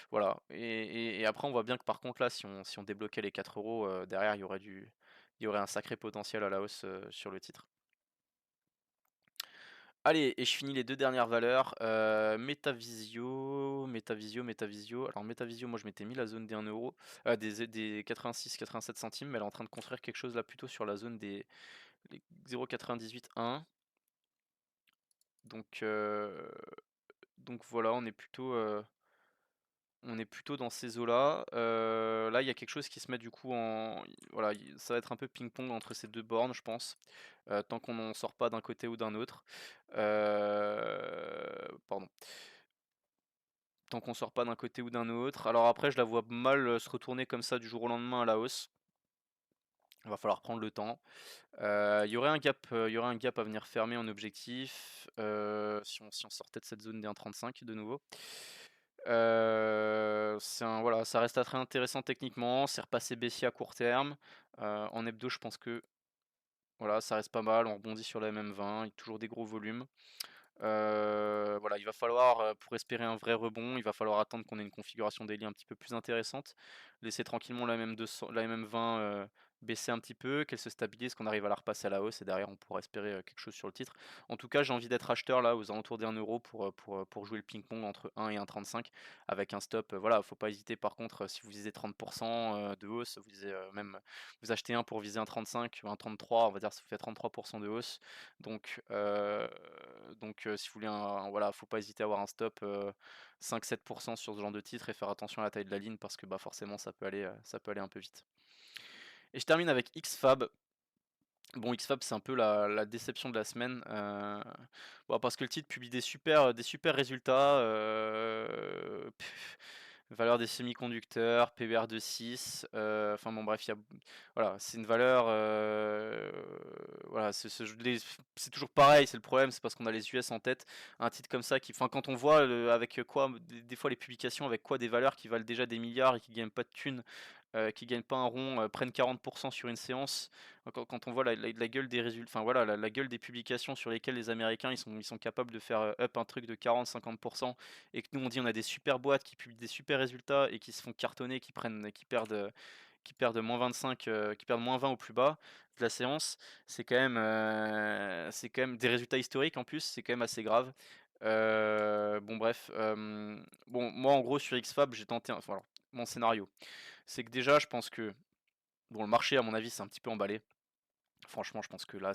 voilà. Et après on voit bien que par contre là, si on débloquait les 4€, derrière il y aurait un sacré potentiel à la hausse sur le titre. Allez, et je finis les deux dernières valeurs. Metavisio. Alors Metavisio, moi je m'étais mis la zone des 1€, des 86-87 centimes, mais elle est en train de construire quelque chose là plutôt sur la zone des 0,98, 1. Donc, donc voilà, on est plutôt dans ces eaux-là. Là, il y a quelque chose qui se met du coup en. Voilà, ça va être un peu ping-pong entre ces deux bornes, je pense, tant qu'on n'en sort pas d'un côté ou d'un autre. Pardon. Tant qu'on sort pas d'un côté ou d'un autre. Alors après, je la vois mal se retourner comme ça du jour au lendemain à la hausse. Il va falloir prendre le temps. Il y aurait un gap à venir fermer en objectif si on sortait de cette zone des 1,35 de nouveau. Voilà, ça reste très intéressant techniquement, c'est repassé baissier à court terme. En hebdo, je pense que voilà, ça reste pas mal, on rebondit sur la MM20, il y a toujours des gros volumes. Voilà, il va falloir, pour espérer un vrai rebond, il va falloir attendre qu'on ait une configuration daily un petit peu plus intéressante. Laisser tranquillement la MM200, la MM20 baisser un petit peu, qu'elle se stabilise, qu'on arrive à la repasser à la hausse et derrière on pourra espérer quelque chose sur le titre. En tout cas, j'ai envie d'être acheteur là aux alentours des 1 euro pour jouer le ping-pong entre 1 et 1,35 avec un stop. Voilà, faut pas hésiter par contre si vous visez 30% de hausse, vous visez même vous achetez un pour viser un 35 ou un 33, on va dire ça vous fait 33% de hausse. Donc si vous voulez voilà, faut pas hésiter à avoir un stop 5-7% sur ce genre de titre et faire attention à la taille de la ligne parce que bah forcément ça peut aller un peu vite. Et je termine avec XFAB. Bon, XFAB, c'est un peu la déception de la semaine. Bon, parce que le titre publie des super résultats. Valeur des semi-conducteurs, PBR de 6. Enfin bon, bref, voilà, c'est une valeur. Voilà, c'est toujours pareil. C'est le problème, c'est parce qu'on a les US en tête. Un titre comme ça, enfin, quand on voit avec quoi, des fois les publications, avec quoi des valeurs qui valent déjà des milliards et qui gagnent pas de thunes, qui gagnent pas un rond, prennent 40% sur une séance. Quand on voit la gueule des résultats, enfin voilà, la gueule des publications sur lesquelles les Américains ils sont capables de faire up un truc de 40-50%, et que nous on dit on a des super boîtes qui publient des super résultats et qui se font cartonner, qui perdent moins 25, qui perdent moins 20 au plus bas de la séance, c'est quand même des résultats historiques en plus, c'est quand même assez grave. Bon bref, bon moi en gros sur XFAB j'ai tenté, enfin alors, mon scénario, c'est que déjà je pense que bon le marché à mon avis c'est un petit peu emballé. Franchement, je pense que là,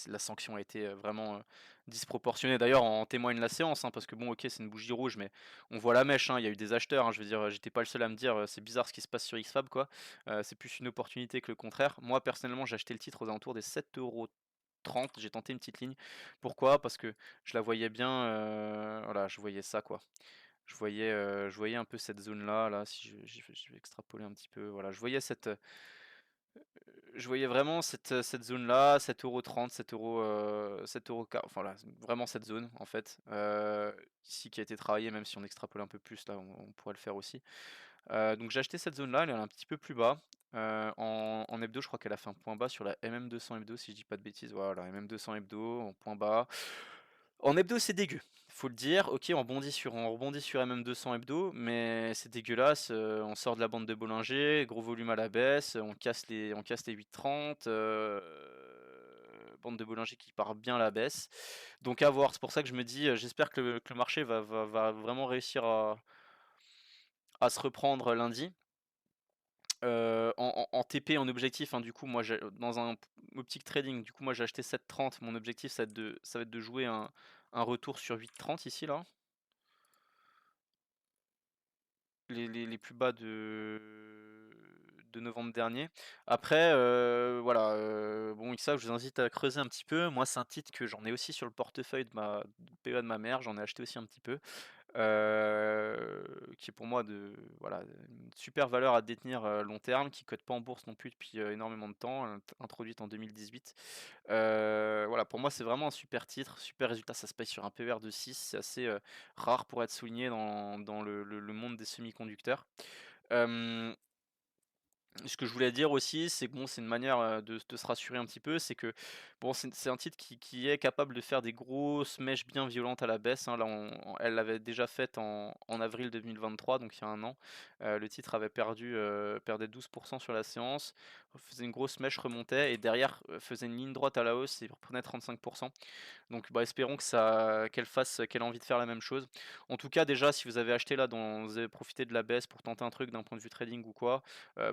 la sanction a été vraiment disproportionnée. D'ailleurs, en témoigne la séance, hein, parce que bon, ok, c'est une bougie rouge, mais on voit la mèche, hein, il y a eu des acheteurs, hein, je veux dire, j'étais pas le seul à me dire, c'est bizarre ce qui se passe sur XFAB, quoi. C'est plus une opportunité que le contraire. Moi, personnellement, j'ai acheté le titre aux alentours des 7,30 €. J'ai tenté une petite ligne. Pourquoi? Parce que je la voyais bien, voilà, je voyais ça, quoi. Je voyais un peu cette zone-là, là, si je vais extrapoler un petit peu, voilà, je voyais vraiment cette zone-là, 7,30 €, 7 €, 7 €, enfin là, vraiment cette zone en fait, ici qui a été travaillée, même si on extrapole un peu plus, là on pourrait le faire aussi. Donc j'ai acheté cette zone-là, elle est un petit peu plus bas. En hebdo, je crois qu'elle a fait un point bas sur la MM200 hebdo, si je dis pas de bêtises. Voilà, MM200 hebdo, en point bas. En hebdo, c'est dégueu. Faut le dire. Ok, on rebondit sur MM200 hebdo, mais c'est dégueulasse. On sort de la bande de Bollinger, gros volume à la baisse, on casse les 8,30. Bande de Bollinger qui part bien à la baisse. Donc à voir. C'est pour ça que je me dis, j'espère que le marché va vraiment réussir à se reprendre lundi. En TP, en objectif, hein, du coup, moi, dans un optique trading, du coup, moi, j'ai acheté 7,30. Mon objectif, ça va être de jouer un retour sur 8,30 ici, là. Les plus bas de novembre dernier. Après, voilà, bon, ça, je vous invite à creuser un petit peu. Moi, c'est un titre que j'en ai aussi sur le portefeuille de PEA de ma mère. J'en ai acheté aussi un petit peu. Qui est pour moi voilà, une super valeur à détenir long terme, qui cote pas en bourse non plus depuis énormément de temps, introduite en 2018. Voilà, pour moi c'est vraiment un super titre, super résultat, ça se paye sur un PER de 6, c'est assez rare pour être souligné dans le monde des semi-conducteurs. Ce que je voulais dire aussi, c'est que bon, c'est une manière de se rassurer un petit peu, c'est que bon, c'est un titre qui est capable de faire des grosses mèches bien violentes à la baisse, hein. Là, elle l'avait déjà faite en avril 2023, donc il y a un an. Le titre avait perdait 12% sur la séance, faisait une grosse mèche, remontait, et derrière faisait une ligne droite à la hausse et reprenait 35%. Donc bah, espérons qu'elle ait envie de faire la même chose. En tout cas, déjà, si vous avez acheté là, vous avez profité de la baisse pour tenter un truc d'un point de vue trading ou quoi,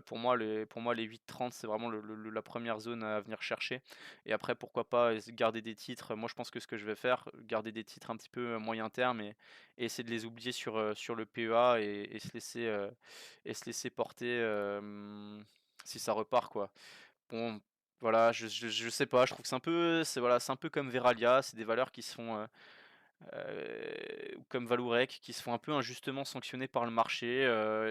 pour moi les 8,30 c'est vraiment la première zone à venir chercher. Et après, pourquoi pas garder des titres. Moi, je pense que ce que je vais faire, garder des titres un petit peu moyen terme et essayer de les oublier sur le PEA et se laisser porter si ça repart, quoi. Bon, voilà, je sais pas, je trouve que c'est un peu comme Veralia, c'est des valeurs qui se font, ou comme Vallourec, qui se font un peu injustement sanctionner par le marché,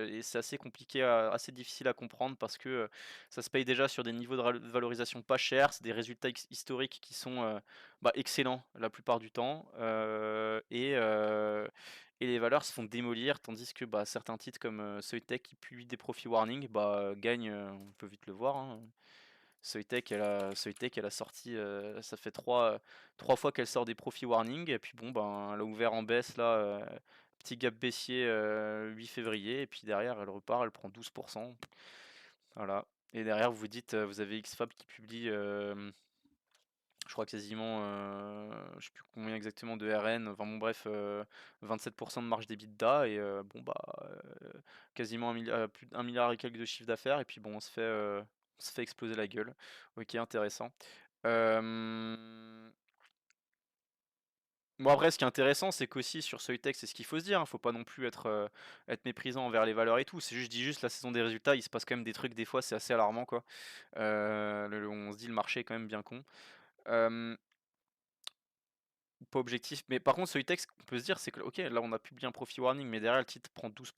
et c'est assez compliqué, assez difficile à comprendre parce que ça se paye déjà sur des niveaux de valorisation pas chers, c'est des résultats historiques qui sont bah, excellents la plupart du temps, et les valeurs se font démolir, tandis que bah, certains titres comme Soitec qui publient des profit warning bah, gagnent, on peut vite le voir, hein. Soitec, elle a sorti, ça fait trois fois qu'elle sort des profit warning, et puis bon, ben, elle a ouvert en baisse là, petit gap baissier 8 février, et puis derrière elle repart, elle prend 12%. Voilà. Et derrière, vous vous dites, vous avez XFAB qui publie, je crois quasiment, je sais plus combien exactement de RN, enfin bon bref, 27 de marge d'EBITDA et bon bah, quasiment 1 000 plus d'1 et quelques de chiffre d'affaires et puis bon, on se fait exploser la gueule. OK, intéressant. Hem Bon après ce qui est intéressant, c'est qu'aussi sur Soytech, c'est ce qu'il faut se dire, hein, faut pas non plus être méprisant envers les valeurs et tout. C'est juste je dis juste la saison des résultats, il se passe quand même des trucs des fois, c'est assez alarmant quoi. On se dit: «Le marché est quand même bien con». Hem Pas objectif, mais par contre Solytech, ce qu'on peut se dire, c'est que OK, là on a publié un profit warning, mais derrière le titre prend 12.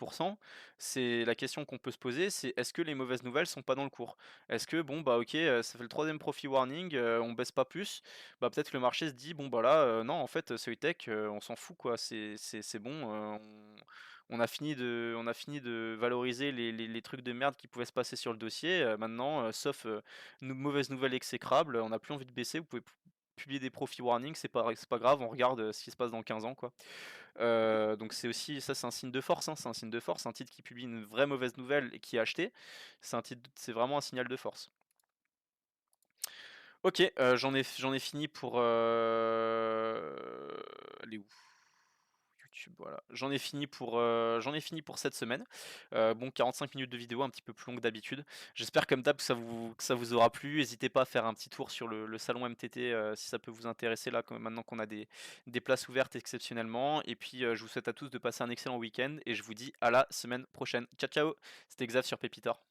C'est la question qu'on peut se poser, c'est est-ce que les mauvaises nouvelles sont pas dans le cours? Est-ce que bon bah OK, ça fait le troisième profit warning, on baisse pas plus, bah peut-être que le marché se dit: «Bon bah là, non en fait Solytech, on s'en fout quoi, c'est bon, on a fini de valoriser les trucs de merde qui pouvaient se passer sur le dossier, maintenant, sauf, mauvaise nouvelle exécrable, on n'a plus envie de baisser, vous pouvez publier des profit warnings, c'est pas grave, on regarde, ce qui se passe dans 15 ans, quoi. Donc c'est aussi ça, c'est un signe de force, hein, c'est un signe de force. Un titre qui publie une vraie mauvaise nouvelle et qui est acheté, c'est vraiment un signal de force. OK, j'en ai fini pour, elle est où? YouTube, voilà. J'en ai fini pour cette semaine. Bon 45 minutes de vidéo, un petit peu plus long que d'habitude. J'espère comme d'hab que ça vous aura plu. N'hésitez pas à faire un petit tour sur le salon MTT, si ça peut vous intéresser là, maintenant qu'on a des places ouvertes exceptionnellement. Et puis, je vous souhaite à tous de passer un excellent week-end et je vous dis à la semaine prochaine. Ciao, ciao! C'était Xav sur Pépitor.